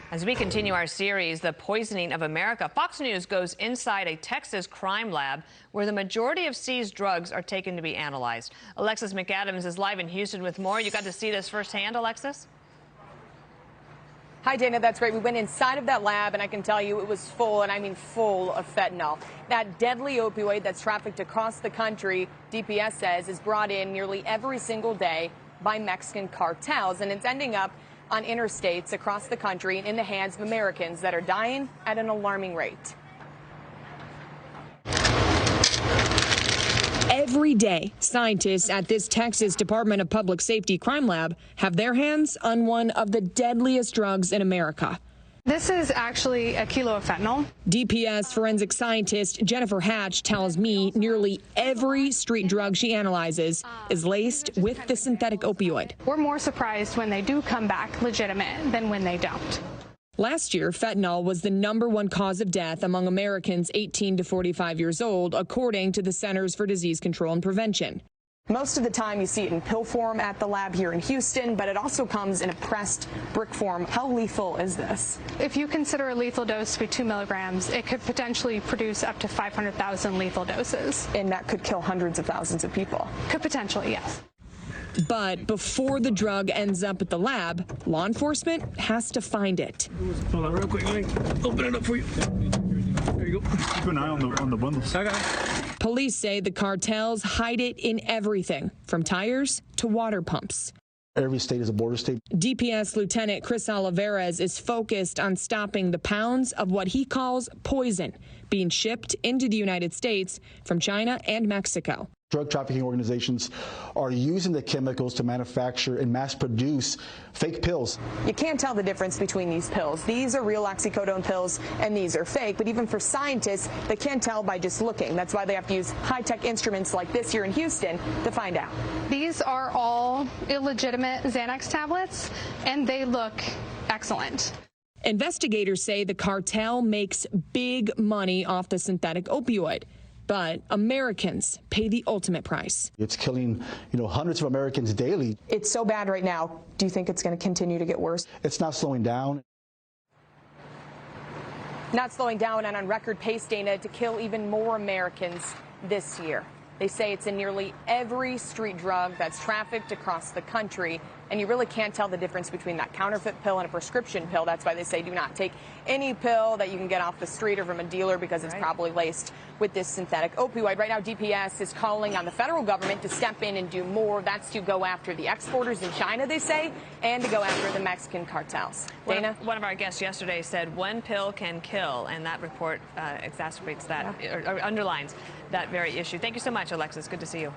As we continue our series, The Poisoning of America, Fox News goes inside a Texas crime lab where the majority of seized drugs are taken to be analyzed. Alexis McAdams is live in Houston with more. You got to see this firsthand, Alexis? Hi, Dana. That's right. We went inside of that lab, and I can tell you it was full, and I mean full, of fentanyl. That deadly opioid that's trafficked across the country, DPS says, is brought in nearly every single day by Mexican cartels, and it's ending up on interstates across the country in the hands of Americans that are dying at an alarming rate. Every day, scientists at this Texas Department of Public Safety crime lab have their hands on one of the deadliest drugs in America. This is actually a kilo of fentanyl. DPS forensic scientist Jennifer Hatch tells me nearly every street drug she analyzes is laced with the synthetic opioid. We're more surprised when they do come back legitimate than when they don't. Last year, fentanyl was the #1 cause of death among Americans 18 to 45 years old, according to the Centers for Disease Control and Prevention. Most of the time you see it in pill form at the lab here in Houston, but it also comes in a pressed brick form. How lethal is this? If you consider a lethal dose to be 2 milligrams, it could potentially produce up to 500,000 lethal doses. And that could kill hundreds of thousands of people. Could potentially, yes. But before the drug ends up at the lab, law enforcement has to find it. Hold on real quick. Let me open it up for you. There you go. Keep an eye on the bundles. I got it. Police say the cartels hide it in everything, from tires to water pumps. Every state is a border state. DPS Lieutenant Chris Olivares is focused on stopping the pounds of what he calls poison being shipped into the United States from China and Mexico. Drug trafficking organizations are using the chemicals to manufacture and mass produce fake pills. You can't tell the difference between these pills. These are real oxycodone pills and these are fake, but even for scientists, they can't tell by just looking. That's why they have to use high-tech instruments like this here in Houston to find out. These are all illegitimate Xanax tablets, and they look excellent. Investigators say the cartel makes big money off the synthetic opioid. But Americans pay the ultimate price. It's killing, hundreds of Americans daily. It's so bad right now. Do you think it's going to continue to get worse? It's not slowing down. Not slowing down, and on record pace, Dana, to kill even more Americans this year. They say it's in nearly every street drug that's trafficked across the country, and you really can't tell the difference between that counterfeit pill and a prescription pill. That's why they say do not take any pill that you can get off the street or from a dealer because it's probably laced with this synthetic opioid. Right now, DPS is calling on the federal government to step in and do more. That's to go after the exporters in China, they say, and to go after the Mexican cartels. Dana? One of our guests yesterday said one pill can kill, and that report exacerbates that, or underlines that very issue. Thank you so much, Alexis. Good to see you.